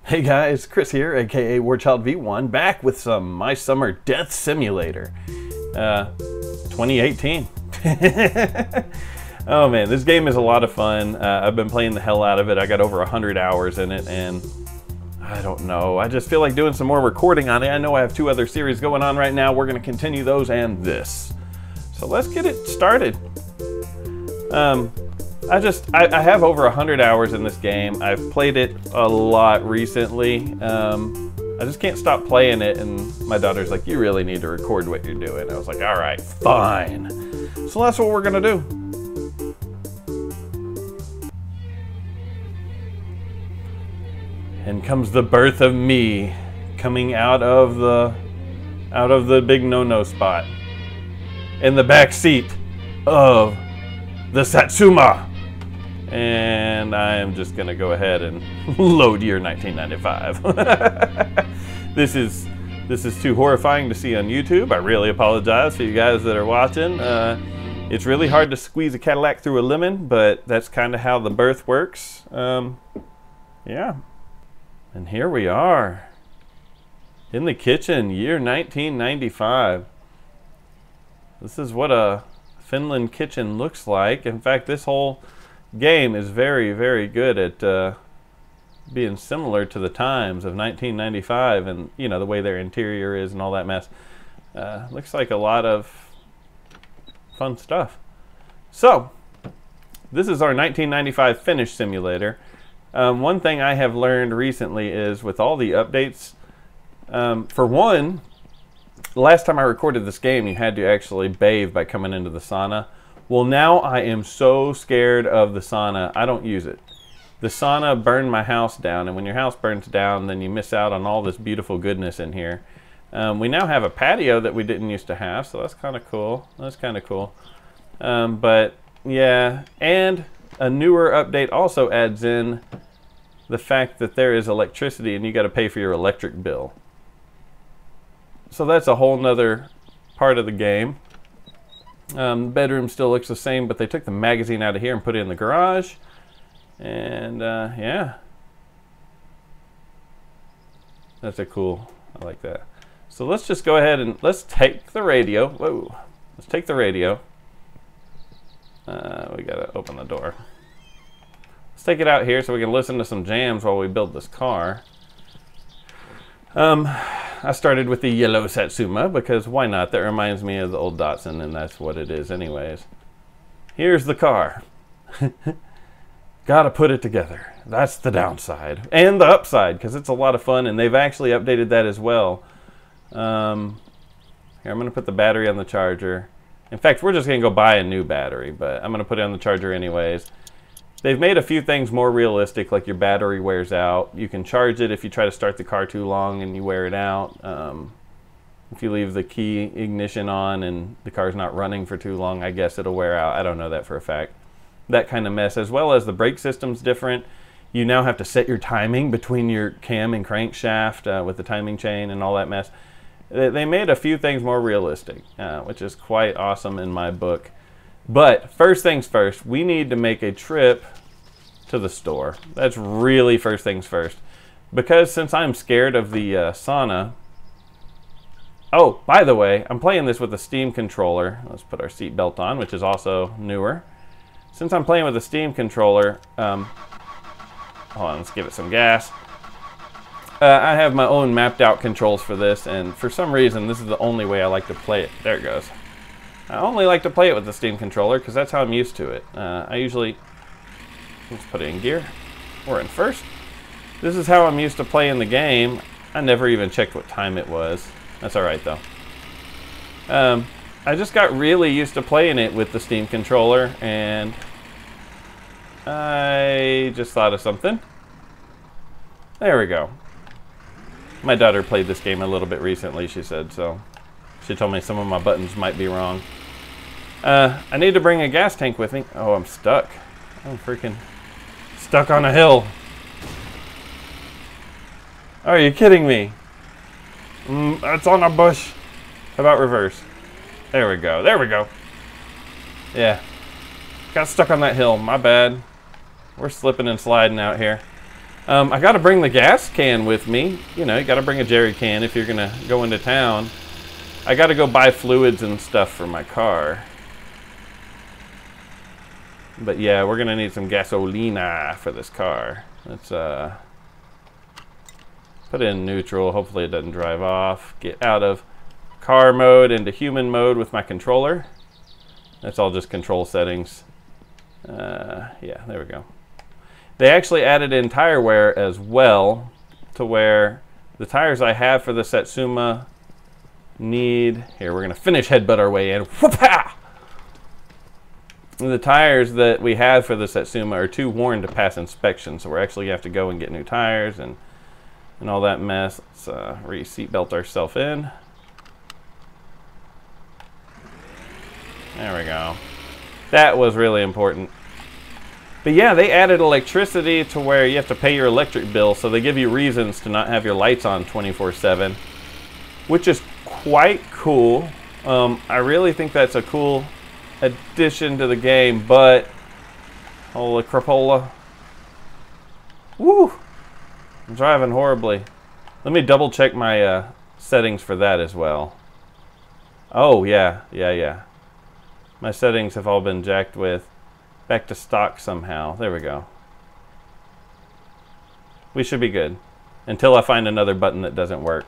Hey guys, Chris here, aka Warchild V1, back with some My Summer Death Simulator 2018. Oh man, this game is a lot of fun. I've been playing the hell out of it. I got over 100 hours in it, and I don't know, I just feel like doing some more recording on it. I know I have 2 other series going on right now. We're going to continue those and this. So let's get it started. I have over 100 hours in this game. I've played it a lot recently. I just can't stop playing it, and my daughter's like, you really need to record what you're doing. I was like, all right, fine. So that's what we're gonna do. And comes the birth of me, coming out of the big no-no spot, in the back seat of the Satsuma. And I am just gonna go ahead and load year 1995. This is too horrifying to see on YouTube. I really apologize for you guys that are watching. It's really hard to squeeze a Cadillac through a lemon, but that's kind of how the birth works. Yeah. And here we are in the kitchen, year 1995. This is what a Finland kitchen looks like. In fact, this whole game is very, very good at being similar to the times of 1995, and you know, the way their interior is and all that mess. Looks like a lot of fun stuff. So this is our 1995 Finnish simulator. One thing I have learned recently is with all the updates, for one, the last time I recorded this game you had to actually bathe by coming into the sauna. Well, now I am so scared of the sauna, I don't use it. The sauna burned my house down, and when your house burns down, then you miss out on all this beautiful goodness in here. We now have a patio that we didn't used to have, so that's kind of cool. That's kind of cool. But yeah, and a newer update also adds in the fact that there is electricity and you got to pay for your electric bill. So that's a whole nother part of the game. The bedroom still looks the same, but they took the magazine out of here and put it in the garage. And yeah, that's a cool, I like that. So let's just go ahead and let's take the radio. Whoa, let's take the radio. We gotta open the door. Let's take it out here so we can listen to some jams while we build this car. I started with the yellow Satsuma because why not? That reminds me of the old Datsun, and that's what it is anyways. Here's the car. Gotta put it together. That's the downside. And the upside, because it's a lot of fun, and they've actually updated that as well. Here, I'm gonna put the battery on the charger. In fact, we're just gonna go buy a new battery, but I'm gonna put it on the charger anyways. They've made a few things more realistic, like your battery wears out. You can charge it if you try to start the car too long and you wear it out. If you leave the key ignition on and the car's not running for too long, I guess it'll wear out. I don't know that for a fact. That kind of mess, as well as the brake system's different. You now have to set your timing between your cam and crankshaft with the timing chain and all that mess. They made a few things more realistic, which is quite awesome in my book. But first things first, we need to make a trip to the store. That's really first things first. Because since I'm scared of the sauna... Oh, by the way, I'm playing this with a Steam controller. Let's put our seat belt on, which is also newer. Since I'm playing with a Steam controller... hold on, let's give it some gas. I have my own mapped out controls for this, and for some reason this is the only way I like to play it. There it goes. I only like to play it with the Steam controller because that's how I'm used to it. I usually, let's put it in gear. We're in first. This is how I'm used to playing the game. I never even checked what time it was. That's alright though. I just got really used to playing it with the Steam controller, and I just thought of something. There we go. My daughter played this game a little bit recently, she said, so she told me some of my buttons might be wrong. I need to bring a gas tank with me. Oh, I'm stuck. I'm freaking stuck on a hill. Are you kidding me? It's on a bush. How about reverse? There we go. There we go. Yeah. Got stuck on that hill. My bad. We're slipping and sliding out here. I got to bring the gas can with me. You know, you got to bring a jerry can if you're going to go into town. I got to go buy fluids and stuff for my car. But yeah, we're going to need some gasolina for this car. Let's put it in neutral. Hopefully it doesn't drive off. Get out of car mode into human mode with my controller. That's all just control settings. Yeah, there we go. They actually added in tire wear as well, to where the tires I have for the Satsuma need... Here, we're going to finish headbutt our way in. Whoop-ha! The tires that we have for the Satsuma are too worn to pass inspection, so we're actually going to have to go and get new tires and all that mess. Let's re-seatbelt ourselves in. There we go. That was really important. But yeah, they added electricity to where you have to pay your electric bill, so they give you reasons to not have your lights on 24/7, which is quite cool. I really think that's a cool addition to the game, but holy crapola. Woo! I'm driving horribly. Let me double check my settings for that as well. Oh, yeah. My settings have all been jacked with. Back to stock somehow. There we go. We should be good. Until I find another button that doesn't work.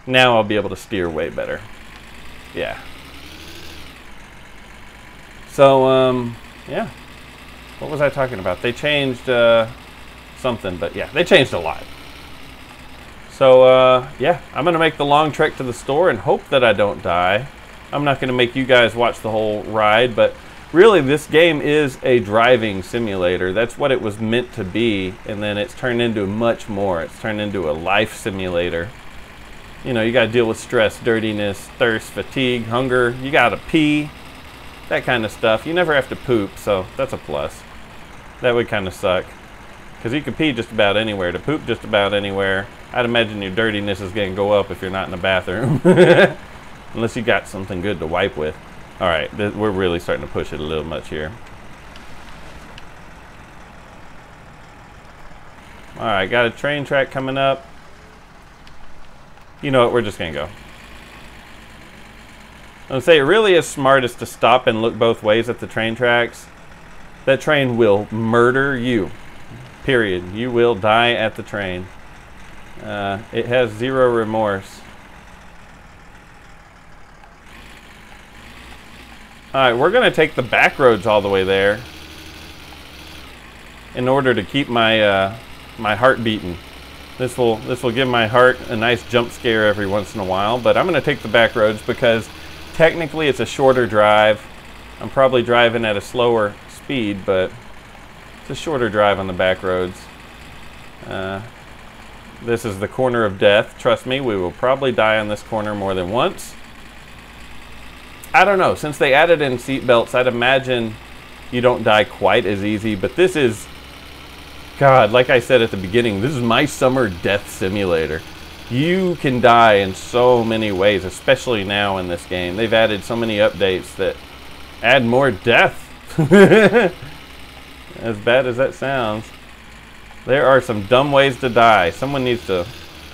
Now I'll be able to steer way better. Yeah. So, yeah. What was I talking about? They changed something, but yeah, they changed a lot. So, yeah, I'm going to make the long trek to the store and hope that I don't die. I'm not going to make you guys watch the whole ride, but really, this game is a driving simulator. That's what it was meant to be, and then it's turned into much more. It's turned into a life simulator. You know, you got to deal with stress, dirtiness, thirst, fatigue, hunger. You got to pee, that kind of stuff. You never have to poop, so that's a plus. That would kind of suck, because you can pee just about anywhere, to poop just about anywhere. I'd imagine your dirtiness is going to go up if you're not in the bathroom, unless you got something good to wipe with. All right, we're really starting to push it a little much here. All right, got a train track coming up. You know what, we're just gonna go. I'm gonna say it really is smartest to stop and look both ways at the train tracks. That train will murder you, period. You will die at the train. It has zero remorse. Alright, we're going to take the back roads all the way there in order to keep my my heart beating. This will give my heart a nice jump scare every once in a while, but I'm going to take the back roads because technically it's a shorter drive. I'm probably driving at a slower speed, but it's a shorter drive on the back roads. This is the corner of death. Trust me, we will probably die on this corner more than once. I don't know, since they added in seatbelts, I'd imagine you don't die quite as easy, but this is, God, like I said at the beginning, this is my summer death simulator. You can die in so many ways, especially now in this game. They've added so many updates that add more death. As bad as that sounds. There are some dumb ways to die. Someone needs to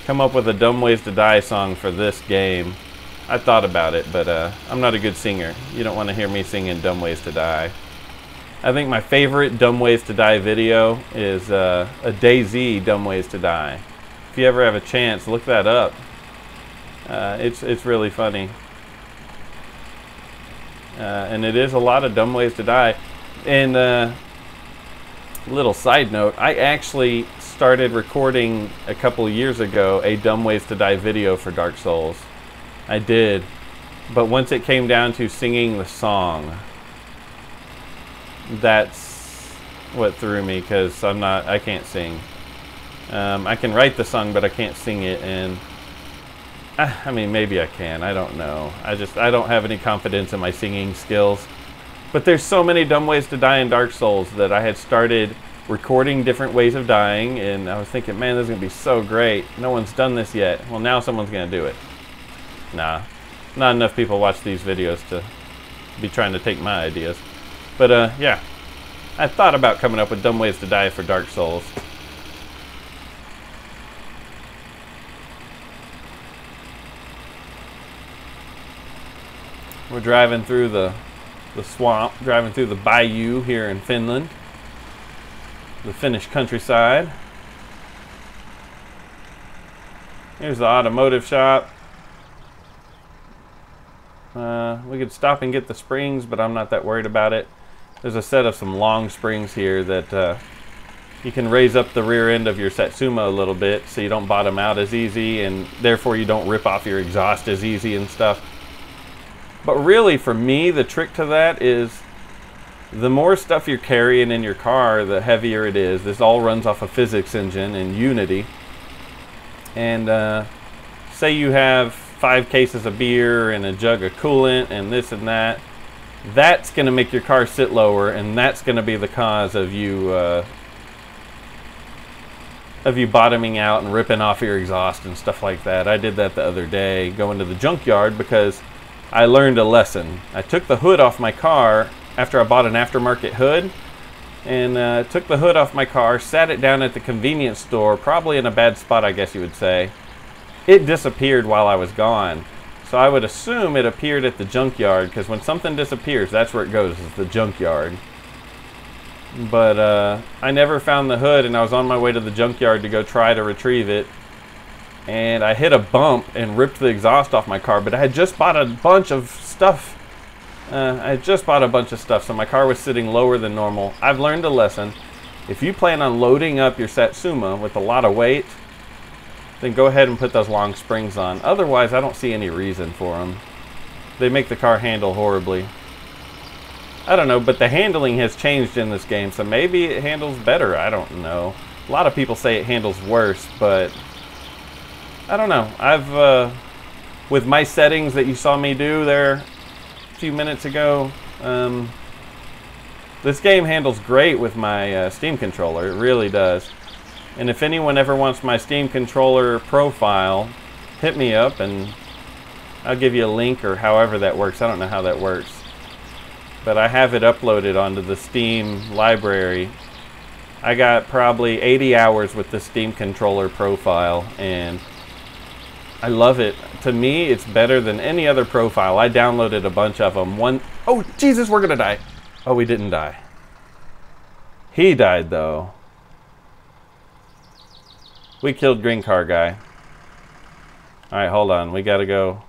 come up with a dumb ways to die song for this game. I thought about it, but I'm not a good singer. You don't want to hear me singing Dumb Ways to Die. I think my favorite Dumb Ways to Die video is a DayZ Dumb Ways to Die. If you ever have a chance, look that up. It's really funny. And it is a lot of dumb ways to die. And little side note, I actually started recording a couple years ago a Dumb Ways to Die video for Dark Souls. I did, but once it came down to singing the song, that's what threw me, because I can't sing. I can write the song, but I can't sing it, and I mean, maybe I can, I don't know. I don't have any confidence in my singing skills. But there's so many dumb ways to die in Dark Souls that I had started recording different ways of dying, and I was thinking, man, this is gonna be so great. No one's done this yet. Well, now someone's gonna do it. Nah, not enough people watch these videos to be trying to take my ideas. But yeah, I thought about coming up with dumb ways to die for Dark Souls. We're driving through the swamp, driving through the bayou here in Finland, the Finnish countryside. Here's the automotive shop. We could stop and get the springs, but I'm not that worried about it. There's a set of some long springs here that you can raise up the rear end of your Satsuma a little bit so you don't bottom out as easy, and therefore you don't rip off your exhaust as easy and stuff. But really, for me, the trick to that is the more stuff you're carrying in your car, the heavier it is. This all runs off a physics engine in Unity. And say you have 5 cases of beer and a jug of coolant and this and that. That's going to make your car sit lower, and that's going to be the cause of you bottoming out and ripping off your exhaust and stuff like that. I did that the other day going to the junkyard because I learned a lesson. I took the hood off my car after I bought an aftermarket hood, and took the hood off my car, sat it down at the convenience store, probably in a bad spot, I guess you would say. It disappeared while I was gone. So I would assume it appeared at the junkyard, because when something disappears, that's where it goes, is the junkyard. But I never found the hood, and I was on my way to the junkyard to go try to retrieve it. And I hit a bump and ripped the exhaust off my car, but I had just bought a bunch of stuff. So my car was sitting lower than normal. I've learned a lesson. If you plan on loading up your Satsuma with a lot of weight, then go ahead and put those long springs on. Otherwise, I don't see any reason for them. They make the car handle horribly. I don't know, but the handling has changed in this game, so maybe it handles better. I don't know. A lot of people say it handles worse, but I don't know. I've, with my settings that you saw me do there a few minutes ago, this game handles great with my Steam controller. It really does. And if anyone ever wants my Steam controller profile, hit me up and I'll give you a link, or however that works. I don't know how that works. But I have it uploaded onto the Steam library. I got probably 80 hours with the Steam controller profile, and I love it. To me, it's better than any other profile. I downloaded a bunch of them. Oh, Jesus, we're gonna die. Oh, we didn't die. He died, though. We killed green car guy. Alright, hold on. We gotta go.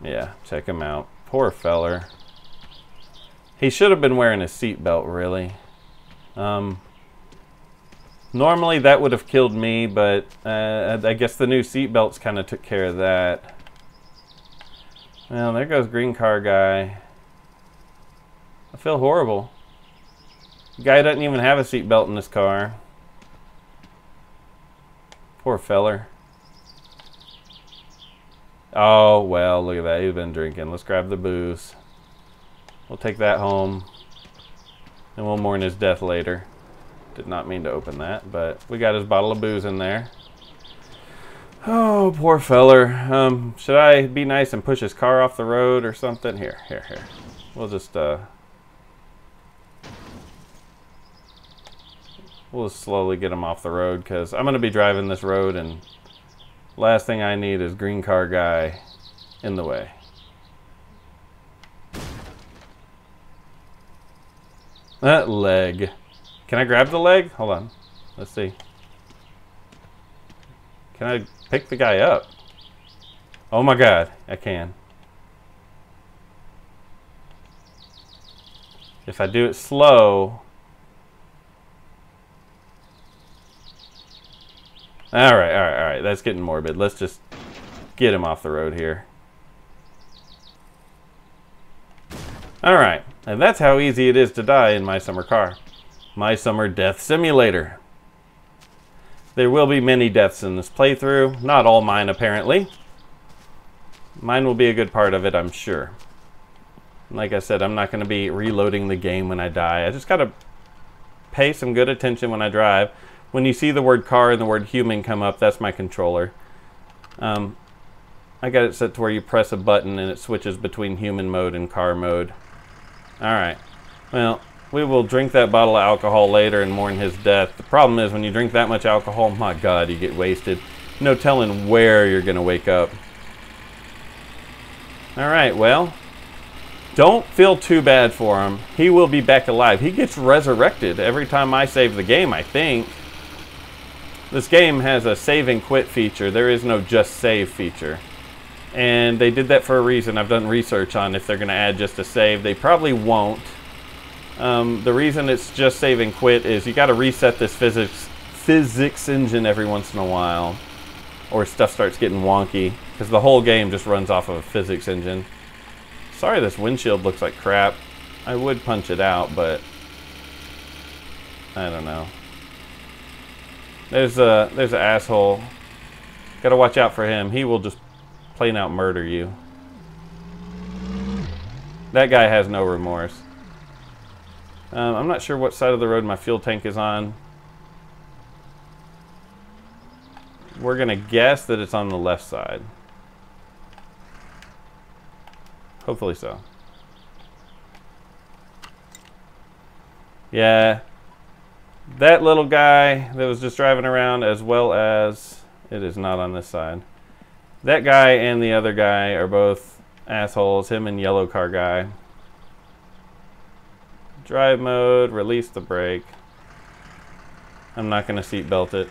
Yeah, check him out. Poor feller. He should have been wearing a seatbelt, really. Normally that would have killed me, but I guess the new seatbelts kind of took care of that. Well, there goes green car guy. I feel horrible. The guy doesn't even have a seatbelt in this car. Poor feller. Oh, well, look at that. He's been drinking. Let's grab the booze. We'll take that home, and we'll mourn his death later. Did not mean to open that, but we got his bottle of booze in there. Oh, poor feller. Should I be nice and push his car off the road or something? Here. We'll just, we'll just slowly get him off the road, because I'm going to be driving this road, and last thing I need is green car guy in the way. That leg. Can I grab the leg? Hold on. Let's see. Can I pick the guy up? Oh my God, I can. If I do it slow. All right. That's getting morbid. Let's just get him off the road here. All right, and that's how easy it is to die in My Summer Car. My Summer Death Simulator. There will be many deaths in this playthrough. Not all mine, apparently. Mine will be a good part of it, I'm sure. Like I said, I'm not going to be reloading the game when I die. I just got to pay some good attention when I drive. When you see the word car and the word human come up, that's my controller. I got it set to where you press a button and it switches between human mode and car mode. Alright, well, we will drink that bottle of alcohol later and mourn his death. The problem is when you drink that much alcohol, my God, you get wasted. no telling where you're going to wake up. All right, well, don't feel too bad for him. He will be back alive. He gets resurrected every time I save the game, I think. This game has a save and quit feature. There is no just save feature. And they did that for a reason. I've done research on if they're going to add just a save. They probably won't. The reason it's just save and quit is you got to reset this physics engine every once in a while, or stuff starts getting wonky, because the whole game just runs off of a physics engine. Sorry this windshield looks like crap. I would punch it out, but I don't know. There's an asshole. Gotta watch out for him. He will just plain out murder you. That guy has no remorse. I'm not sure what side of the road my fuel tank is on. We're gonna guess that it's on the left side. Hopefully so. Yeah. That little guy that was just driving around, as well as... It is not on this side. That guy and the other guy are both assholes. Him and yellow car guy. Drive mode, release the brake. I'm not going to seatbelt it.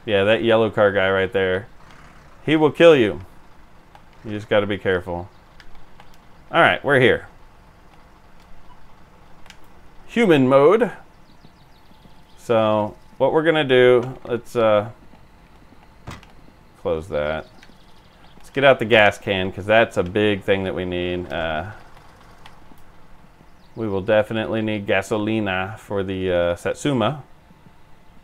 Yeah, that yellow car guy right there. He will kill you. You just got to be careful. Alright, we're here. Human mode. So, what we're going to do, let's close that. Let's get out the gas can, because that's a big thing that we need. We will definitely need gasolina for the Satsuma.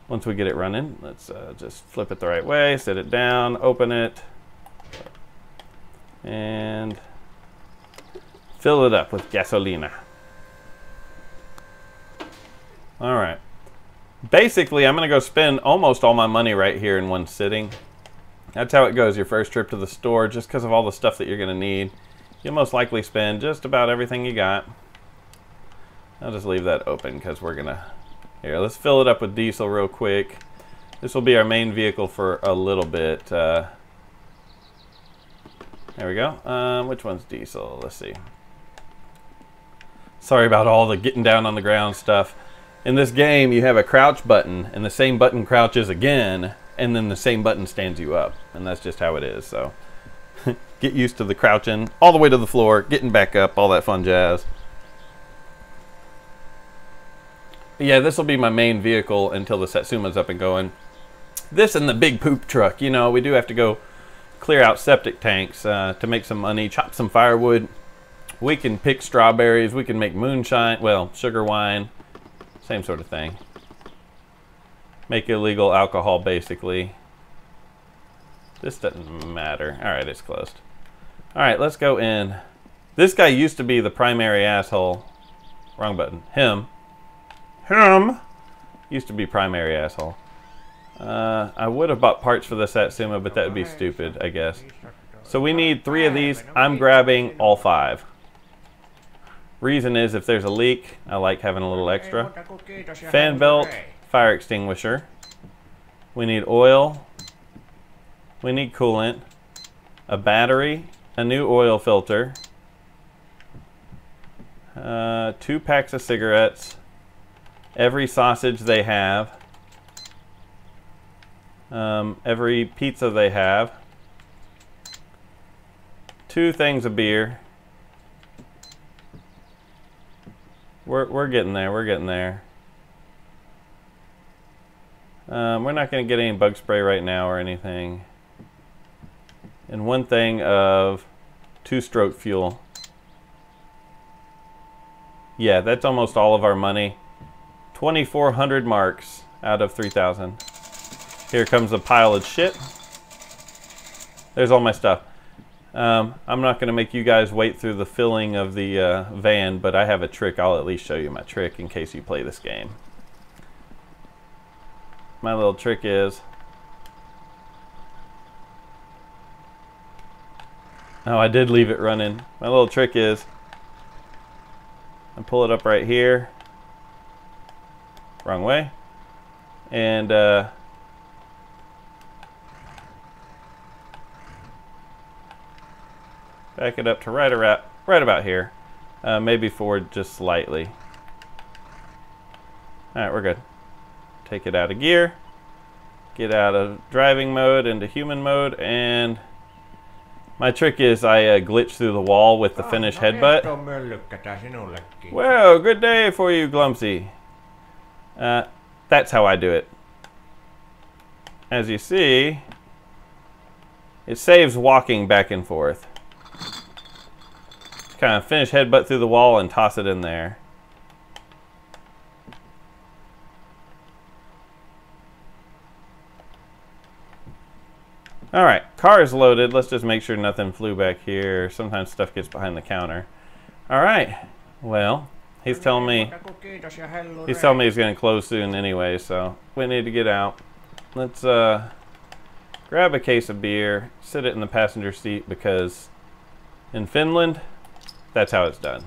Once we get it running, let's just flip it the right way, set it down, open it, and fill it up with gasolina. All right. Basically, I'm going to go spend almost all my money right here in one sitting. That's how it goes your first trip to the store, just because of all the stuff that you're going to need. You'll most likely spend just about everything you got. I'll just leave that open because we're going to... Here, let's fill it up with diesel real quick. This will be our main vehicle for a little bit. There we go. Which one's diesel? Let's see. Sorry about all the getting down on the ground stuff. In this game, you have a crouch button, and the same button crouches again, and then the same button stands you up. And that's just how it is, so... Get used to the crouching all the way to the floor, getting back up, all that fun jazz. Yeah, this will be my main vehicle until the Satsuma's up and going. This and the big poop truck. You know, we do have to go clear out septic tanks to make some money, chop some firewood. We can pick strawberries. We can make moonshine, well, sugar wine. Same sort of thing. Make illegal alcohol, basically. This doesn't matter. All right, it's closed. All right, let's go in. This guy used to be the primary asshole. Wrong button. Him used to be primary asshole. I would have bought parts for the Satsuma, but that would be stupid, I guess. So we need 3 of these. I'm grabbing all 5. Reason is, if there's a leak, I like having a little extra. Fan belt, fire extinguisher. We need oil. We need coolant. A battery. A new oil filter. 2 packs of cigarettes. Every sausage they have. Every pizza they have. 2 things of beer. We're getting there. We're getting there. We're not going to get any bug spray right now or anything. And 1 thing of 2-stroke fuel. Yeah, that's almost all of our money. 2,400 marks out of 3,000. Here comes a pile of shit. There's all my stuff. I'm not going to make you guys wait through the filling of the van, but I have a trick. I'll at least show you my trick in case you play this game. My little trick is... Oh, I did leave it running. My little trick is... I pull it up right here. Wrong way. And back it up to right about here. Maybe forward just slightly. Alright, we're good. Take it out of gear. Get out of driving mode into human mode, and my trick is I glitch through the wall with the finish headbutt. Well, good day for you, Glumpsy. That's how I do it. As you see, it saves walking back and forth. Just kind of finish headbutt through the wall and toss it in there. Alright, car is loaded. Let's just make sure nothing flew back here. Sometimes stuff gets behind the counter. Alright, well, he's telling me he's going to close soon anyway, so we need to get out. Let's grab a case of beer, sit it in the passenger seat, because in Finland, that's how it's done.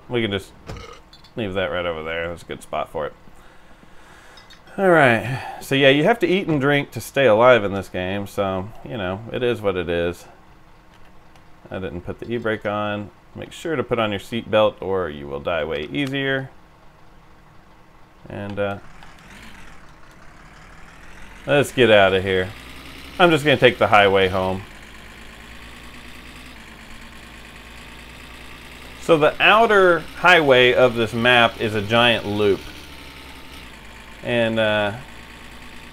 We can just leave that right over there. That's a good spot for it. Alright, so yeah, you have to eat and drink to stay alive in this game, so, you know, it is what it is. I didn't put the e-brake on. Make sure to put on your seatbelt or you will die way easier. And, let's get out of here. I'm just going to take the highway home. So the outer highway of this map is a giant loop. And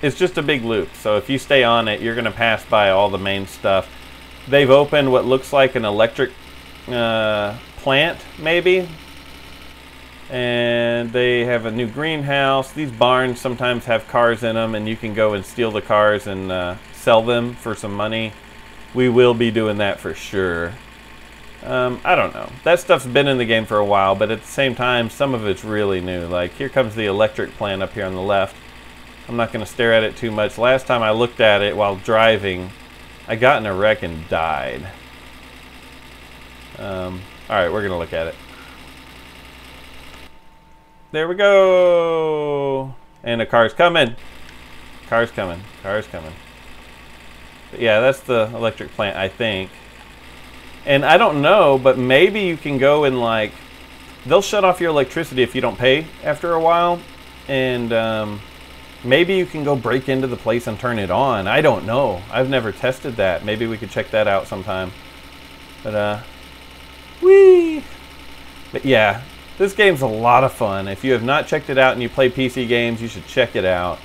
it's just a big loop, so if you stay on it, you're going to pass by all the main stuff. They've opened what looks like an electric plant, maybe, and they have a new greenhouse. These barns sometimes have cars in them, and you can go and steal the cars and sell them for some money. We will be doing that for sure. I don't know. That stuff's been in the game for a while, but at the same time, some of it's really new. Like, here comes the electric plant up here on the left. I'm not going to stare at it too much. Last time I looked at it while driving, I got in a wreck and died. Alright, we're going to look at it. There we go! And a car's coming! Car's coming. Car's coming. But yeah, that's the electric plant, I think. And I don't know, but maybe you can go and, like, they'll shut off your electricity if you don't pay after a while. And maybe you can go break into the place and turn it on. I don't know. I've never tested that. Maybe we could check that out sometime. But, whee! But yeah, this game's a lot of fun. If you have not checked it out and you play PC games, you should check it out.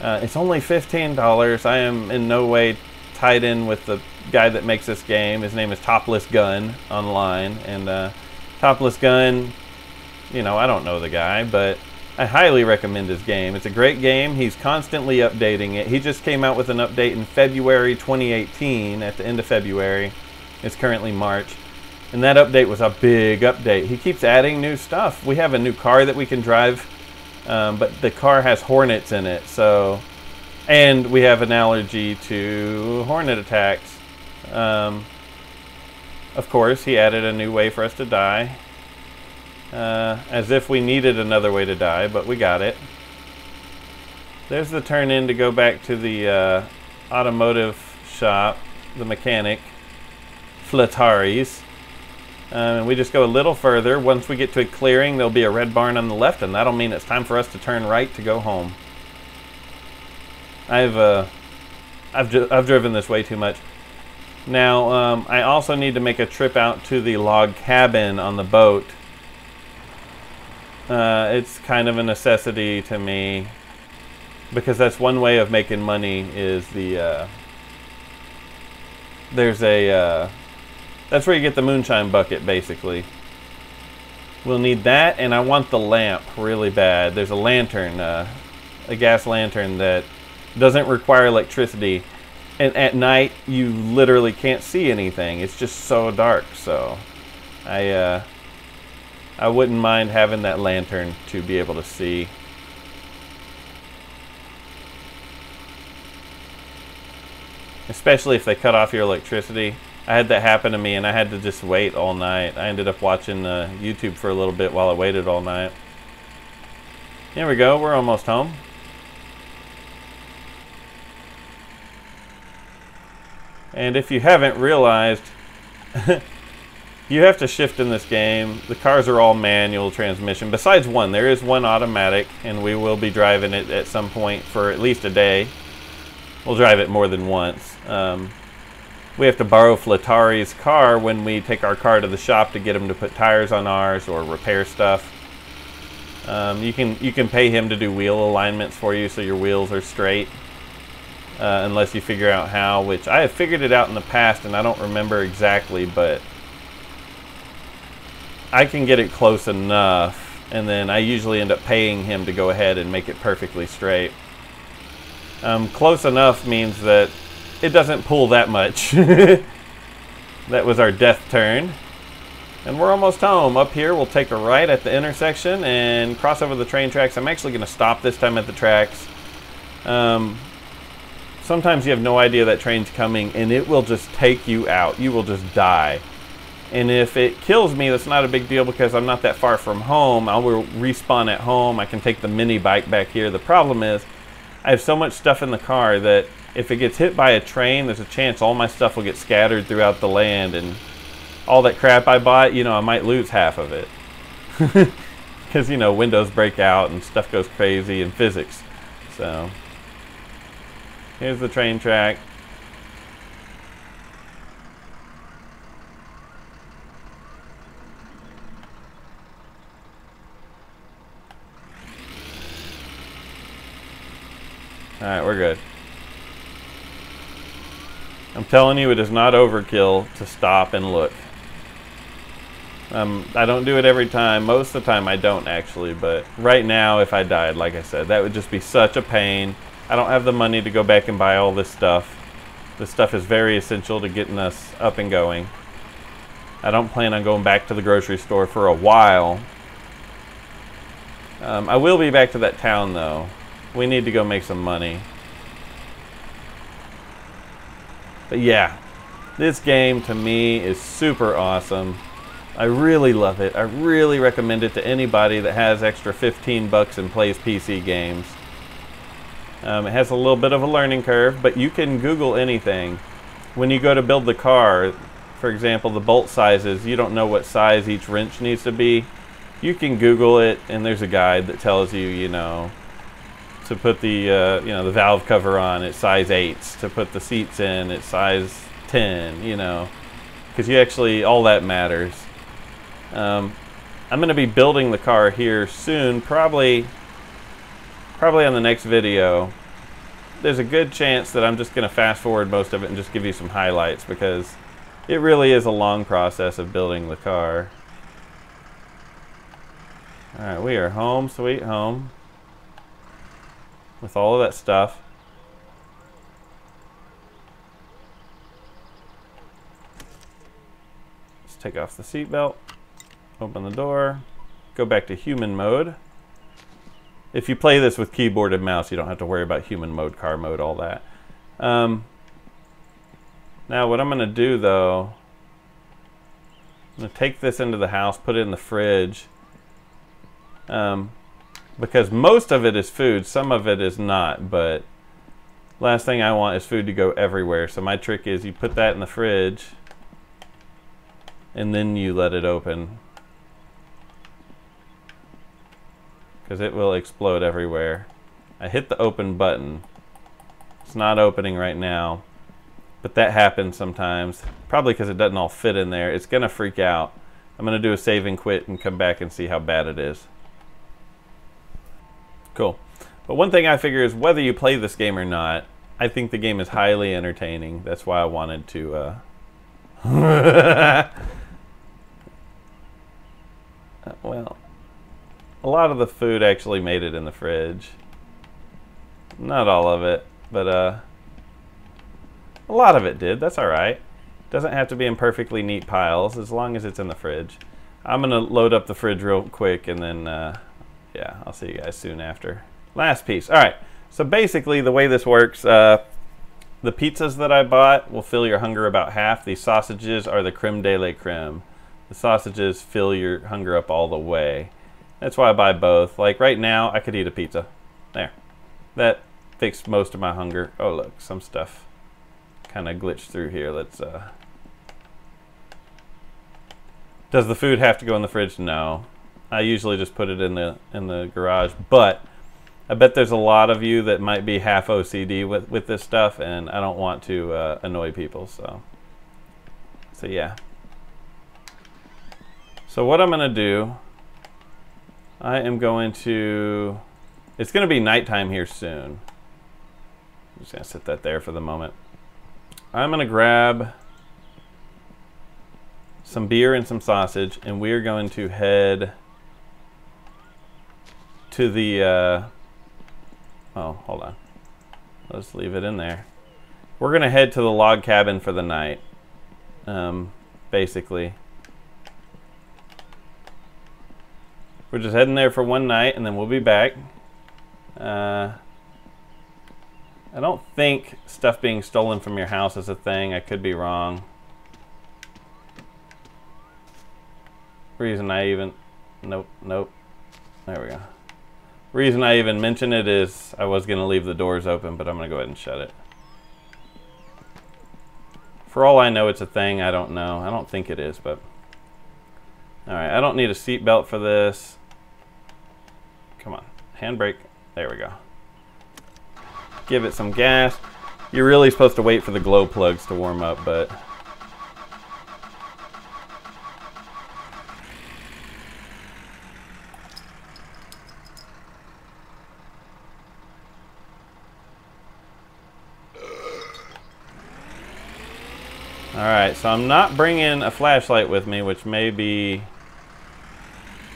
It's only $15. I am in no way tied in with the guy that makes this game. His name is Topless Gun online, and Topless Gun, you know, I don't know the guy, but I highly recommend his game. It's a great game. He's constantly updating it. He just came out with an update in February 2018, at the end of February. It's currently March, and that update was a big update. He keeps adding new stuff. We have a new car that we can drive, but the car has hornets in it, so, and we have an allergy to hornet attacks. Of course, he added a new way for us to die. As if we needed another way to die, but we got it. There's the turn in to go back to the automotive shop, the mechanic, Flatari's. And we just go a little further. Once we get to a clearing, there'll be a red barn on the left, and that'll mean it's time for us to turn right to go home. I've driven this way too much. Now, I also need to make a trip out to the log cabin on the boat. It's kind of a necessity to me, because that's one way of making money, is the, that's where you get the moonshine bucket, basically. We'll need that, and I want the lamp really bad. There's a lantern, a gas lantern that doesn't require electricity, and at night you literally can't see anything. It's just so dark, so I wouldn't mind having that lantern to be able to see. Especially if they cut off your electricity. I had that happen to me and I had to just wait all night. I ended up watching YouTube for a little bit while I waited all night. Here we go, we're almost home. And if you haven't realized, you have to shift in this game. The cars are all manual transmission, besides one. There is one automatic, and we will be driving it at some point for at least a day. We'll drive it more than once. We have to borrow Flatari's car when we take our car to the shop to get him to put tires on ours or repair stuff. You can pay him to do wheel alignments for you so your wheels are straight, unless you figure out how, which I have figured it out in the past and I don't remember exactly, but I can get it close enough, and then I usually end up paying him to go ahead and make it perfectly straight. Close enough means that it doesn't pull that much. That was our death turn. And we're almost home. Up here, we'll take a right at the intersection and cross over the train tracks. I'm actually going to stop this time at the tracks. Sometimes you have no idea that train's coming, and it will just take you out. You will just die. And if it kills me, that's not a big deal because I'm not that far from home. I will respawn at home. I can take the mini bike back here. The problem is, I have so much stuff in the car that if it gets hit by a train, there's a chance all my stuff will get scattered throughout the land, and all that crap I bought, you know, I might lose half of it. Because, you know, windows break out and stuff goes crazy in physics. So, here's the train track. Alright, we're good. I'm telling you, it is not overkill to stop and look. I don't do it every time. Most of the time I don't actually, but right now if I died, like I said, that would just be such a pain. I don't have the money to go back and buy all this stuff. This stuff is very essential to getting us up and going. I don't plan on going back to the grocery store for a while. I will be back to that town though. We need to go make some money. But yeah, this game to me is super awesome. I really love it. I really recommend it to anybody that has extra 15 bucks and plays PC games. It has a little bit of a learning curve, but you can Google anything. When you go to build the car, for example, the bolt sizes, you don't know what size each wrench needs to be. You can Google it, and there's a guide that tells you, you know, to put the you know, the valve cover on, it's size 8s. To put the seats in, it's size 10. You know, because you actually, all that matters. I'm going to be building the car here soon, probably on the next video. There's a good chance that I'm just going to fast forward most of it and just give you some highlights because it really is a long process of building the car. All right, we are home, sweet home. With all of that stuff. Let's take off the seatbelt, open the door, go back to human mode. If you play this with keyboard and mouse, you don't have to worry about human mode, car mode, all that. Now what I'm going to do though, I'm going to take this into the house, put it in the fridge. Because most of it is food, some of it is not, but last thing I want is food to go everywhere. So my trick is you put that in the fridge and then you let it open, because it will explode everywhere. I hit the open button. It's not opening right now, but that happens sometimes, probably because it doesn't all fit in there. It's gonna freak out. I'm gonna do a save and quit and come back and see how bad it is. Cool. But one thing I figure is whether you play this game or not, I think the game is highly entertaining. That's why I wanted to well, a lot of the food actually made it in the fridge. Not all of it, but a lot of it did. That's all right. Doesn't have to be in perfectly neat piles as long as it's in the fridge. I'm gonna load up the fridge real quick and then yeah, I'll see you guys soon after. Last piece. All right, so basically the way this works, The pizzas that I bought will fill your hunger about half. These sausages are the creme de la creme. The sausages fill your hunger up all the way. That's why I buy both. Like right now, I could eat a pizza. There. That fixed most of my hunger. Oh look, some stuff kind of glitched through here. Let's Does the food have to go in the fridge? No. I usually just put it in the garage, but I bet there's a lot of you that might be half OCD with this stuff, and I don't want to annoy people, so yeah. So what I'm gonna do, I am going to, it's gonna be nighttime here soon. I'm just gonna set that there for the moment. I'm gonna grab some beer and some sausage, and we're going to head to the, oh, hold on. Let's leave it in there. We're gonna head to the log cabin for the night, basically. We're just heading there for one night, and then we'll be back. I don't think stuff being stolen from your house is a thing. I could be wrong. Reason I even, nope, there we go. Reason I even mention it is I was going to leave the doors open, but I'm going to go ahead and shut it. For all I know, it's a thing. I don't know. I don't think it is, but alright, I don't need a seatbelt for this. Come on, handbrake. There we go. Give it some gas. You're really supposed to wait for the glow plugs to warm up, but alright, so I'm not bringing a flashlight with me, which may be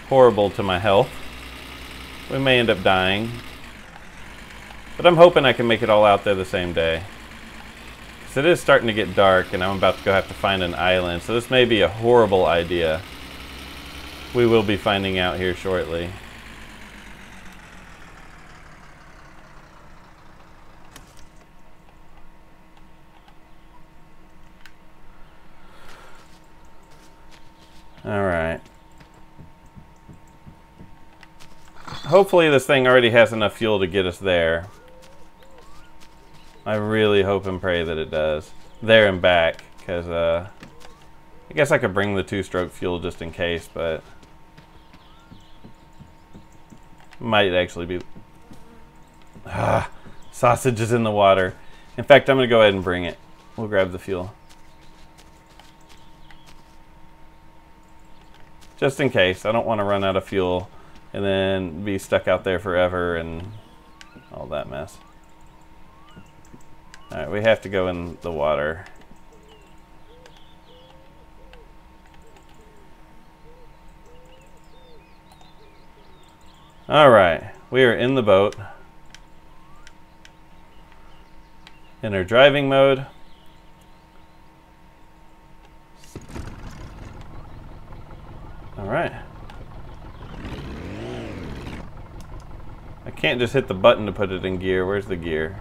horrible to my health. We may end up dying. But I'm hoping I can make it all out there the same day. Because it is starting to get dark, and I'm about to go have to find an island. So this may be a horrible idea. We will be finding out here shortly. Alright. Hopefully this thing already has enough fuel to get us there. I really hope and pray that it does. There and back, because I guess I could bring the 2-stroke fuel just in case, but might actually be... sausage is in the water. In fact, I'm going to go ahead and bring it. We'll grab the fuel. Just in case. I don't want to run out of fuel and then be stuck out there forever and all that mess. Alright, we have to go in the water. Alright, we are in the boat. In our driving mode. Alright. I can't just hit the button to put it in gear. Where's the gear?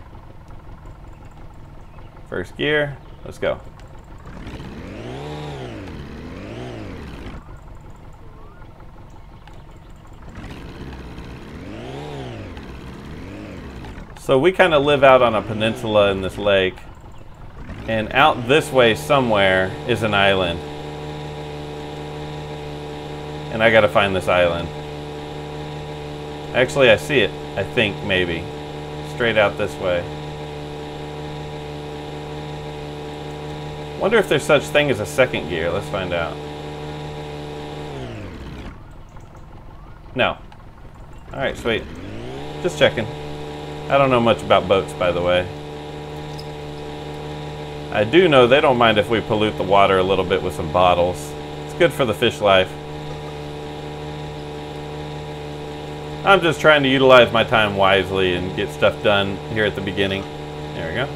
First gear. Let's go. So we kind of live out on a peninsula in this lake, and out this way somewhere is an island. And I gotta find this island. Actually, I see it. I think, maybe. Straight out this way. Wonder if there's such thing as a second gear. Let's find out. No. Alright, sweet. Just checking. I don't know much about boats, by the way. I do know they don't mind if we pollute the water a little bit with some bottles. It's good for the fish life. I'm just trying to utilize my time wisely and get stuff done here at the beginning. There we go.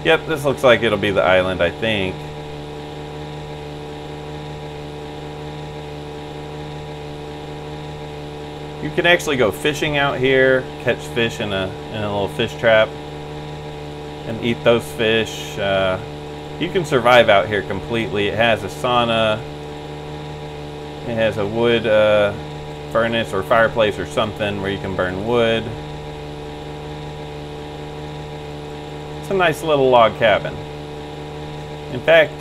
Yep, this looks like it'll be the island, I think. You can actually go fishing out here, catch fish in a little fish trap. and eat those fish. You can survive out here completely. It has a sauna. It has a wood furnace or fireplace or something where you can burn wood. It's a nice little log cabin. In fact,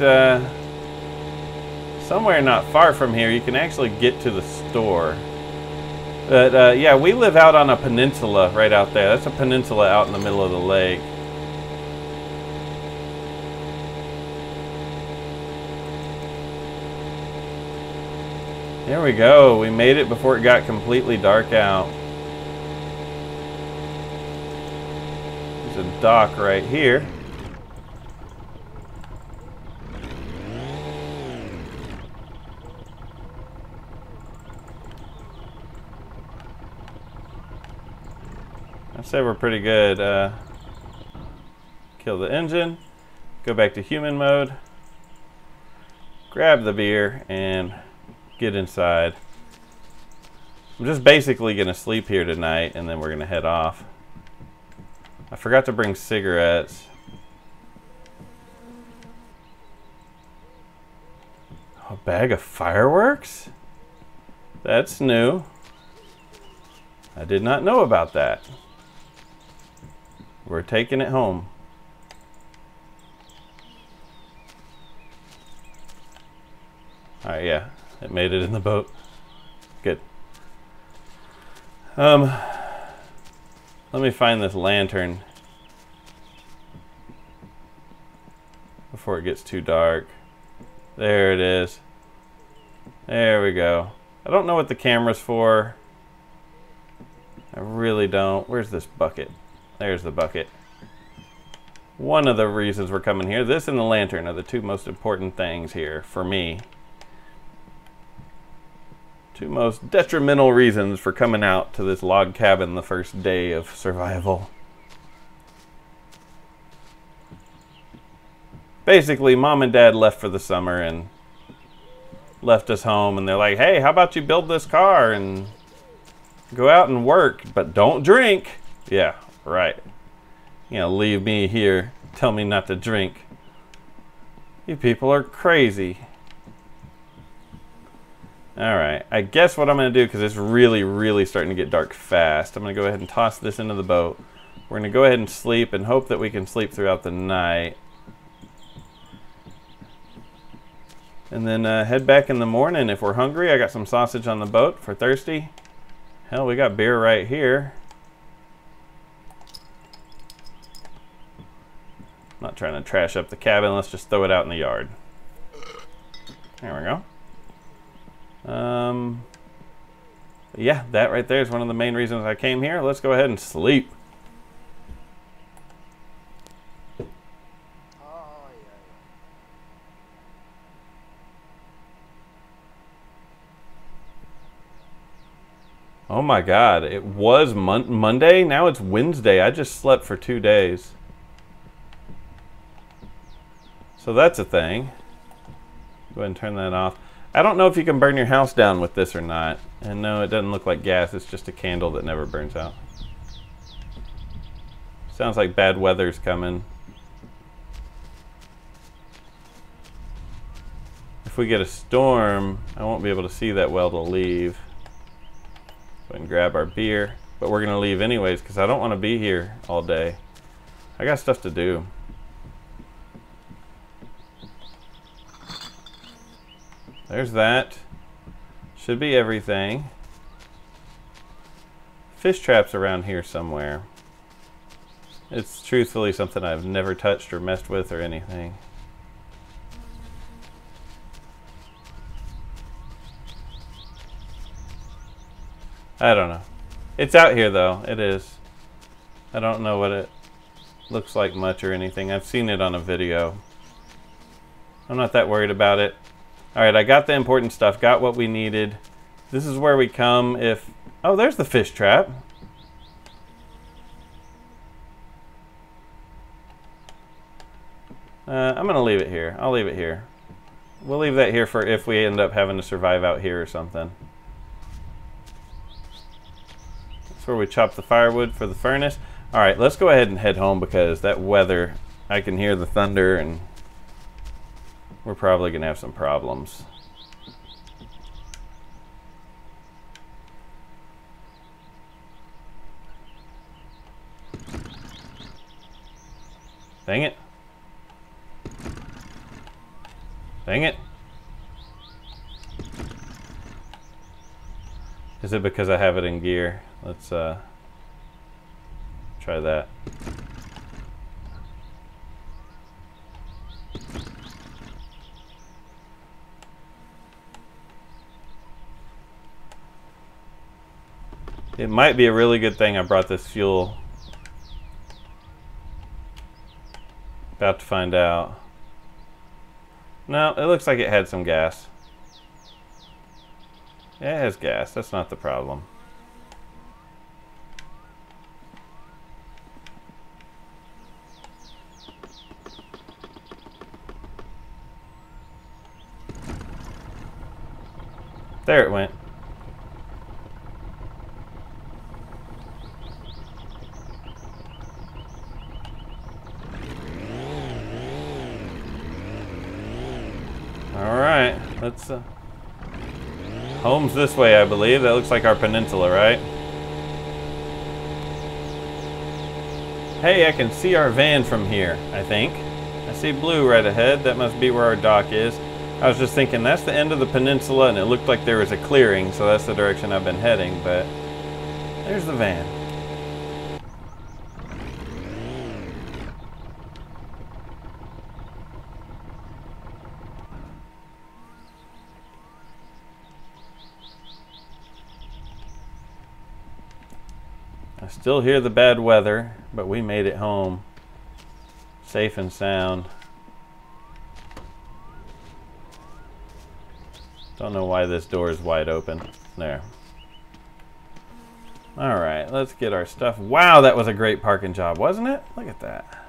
somewhere not far from here, you can actually get to the store. But yeah, we live out on a peninsula right out there. That's a peninsula out in the middle of the lake. There we go. We made it before it got completely dark out. There's a dock right here. I'd say we're pretty good. Kill the engine, go back to human mode, grab the beer, and get inside. I'm just basically gonna sleep here tonight, and then we're gonna head off. I forgot to bring cigarettes. A bag of fireworks? That's new. I did not know about that. We're taking it home. Alright, yeah. It made it in the boat. Good. Let me find this lantern before it gets too dark. There it is. There we go. I don't know what the camera's for. I really don't. Where's this bucket? There's the bucket. One of the reasons we're coming here, this and the lantern are the two most important things here for me. Two most detrimental reasons for coming out to this log cabin the first day of survival. Basically, Mom and Dad left for the summer and left us home, and they're like, hey, how about you build this car and go out and work, but don't drink. Yeah, right. You know, leave me here, tell me not to drink. You people are crazy. Alright, I guess what I'm going to do, because it's really starting to get dark fast, I'm going to go ahead and toss this into the boat. We're going to go ahead and sleep and hope that we can sleep throughout the night. And then head back in the morning if we're hungry. I got some sausage on the boat if we're thirsty. Hell, we got beer right here. I'm not trying to trash up the cabin, let's just throw it out in the yard. There we go. Yeah, that right there is one of the main reasons I came here. Let's go ahead and sleep. Oh my God, it was Monday, now it's Wednesday. I just slept for 2 days. So that's a thing. Go ahead and turn that off. I don't know if you can burn your house down with this or not. And no, it doesn't look like gas, it's just a candle that never burns out. Sounds like bad weather's coming. If we get a storm, I won't be able to see that well to leave. Go ahead and grab our beer. But we're gonna leave anyways, because I don't want to be here all day. I got stuff to do. There's that. Should be everything. Fish traps around here somewhere. It's truthfully something I've never touched or messed with or anything. I don't know. It's out here though, it is. I don't know what it looks like much or anything. I've seen it on a video. I'm not that worried about it. Alright, I got the important stuff, got what we needed. This is where we come if... Oh, there's the fish trap. I'm going to leave it here. I'll leave it here. We'll leave that here for if we end up having to survive out here or something. That's where we chop the firewood for the furnace. All right, let's go ahead and head home because that weather, I can hear the thunder and we're probably gonna have some problems. Dang it. Dang it. Is it because I have it in gear? Let's try that. It might be a really good thing I brought this fuel. About to find out. No, it looks like it had some gas. Yeah, it has gas. That's not the problem. There it went. All right, let's home's this way, I believe. That looks like our peninsula, right? Hey, I can see our van from here, I think. I see blue right ahead. That must be where our dock is. I was just thinking that's the end of the peninsula and it looked like there was a clearing, so that's the direction I've been heading, but there's the van. I still hear the bad weather, but we made it home safe and sound. Don't know why this door is wide open. There. All right, let's get our stuff. Wow, that was a great parking job, wasn't it? Look at that.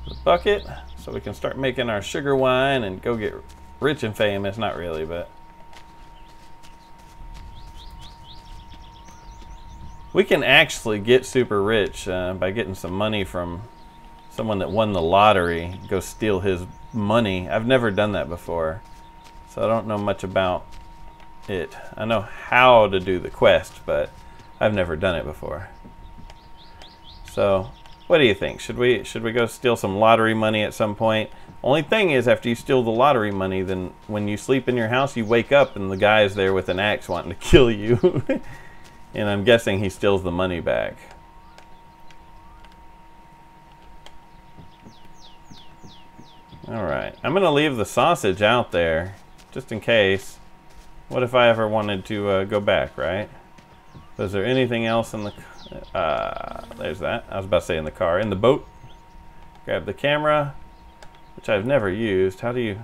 The bucket, so we can start making our sugar wine and go get rich and famous. Not really, but we can actually get super rich by getting some money from someone that won the lottery. Go steal his money. I've never done that before, so I don't know much about it. I know how to do the quest, but I've never done it before. So, what do you think? Should we go steal some lottery money at some point? Only thing is, after you steal the lottery money, then when you sleep in your house, you wake up and the guy's there with an axe wanting to kill you. And I'm guessing he steals the money back. Alright, I'm going to leave the sausage out there, just in case. What if I ever wanted to go back, right? Is there anything else in the... there's that. I was about to say in the car. In the boat. Grab the camera, which I've never used. How do you...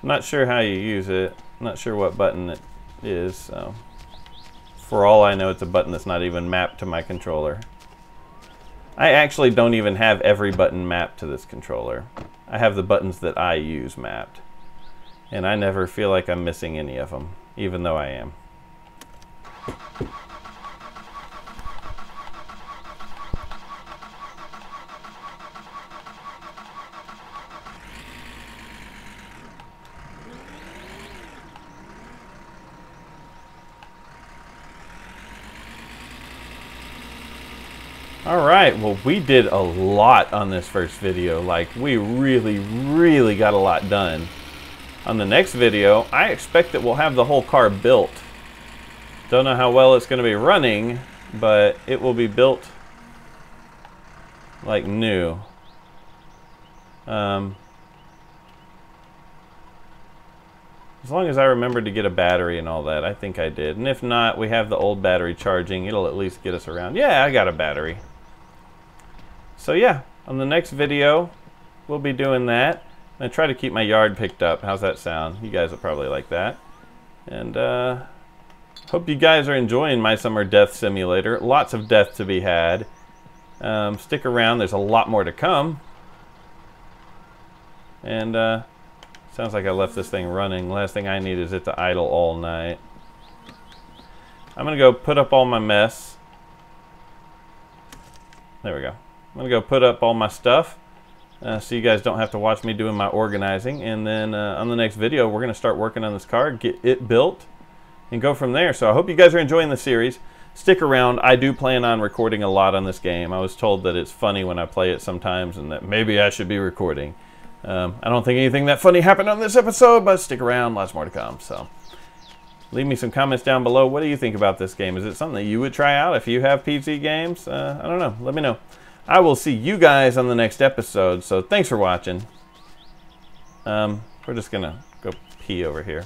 Not sure how you use it. Not sure what button it is. So, for all I know, it's a button that's not even mapped to my controller. I actually don't even have every button mapped to this controller. I have the buttons that I use mapped. And I never feel like I'm missing any of them, even though I am. Alright, well, we did a lot on this first video. Like, we really got a lot done. On the next video, I expect that we'll have the whole car built. Don't know how well it's going to be running, but it will be built like new. As long as I remember to get a battery and all that, I think I did. And if not, we have the old battery charging. It'll at least get us around. Yeah, I got a battery. So yeah, on the next video, we'll be doing that. I'm gonna try to keep my yard picked up. How's that sound? You guys will probably like that. And hope you guys are enjoying my summer death simulator. Lots of death to be had. Stick around, there's a lot more to come. And Sounds like I left this thing running. Last thing I need is it to idle all night. I'm going to go put up all my mess. There we go. I'm going to go put up all my stuff so you guys don't have to watch me doing my organizing. And then on the next video, we're going to start working on this car, get it built, and go from there. So I hope you guys are enjoying the series. Stick around. I do plan on recording a lot on this game. I was told that it's funny when I play it sometimes and that maybe I should be recording. I don't think anything that funny happened on this episode, but stick around. Lots more to come. So leave me some comments down below. What do you think about this game? Is it something that you would try out if you have PC games? I don't know. Let me know. I will see you guys on the next episode. So thanks for watching. We're just going to go pee over here.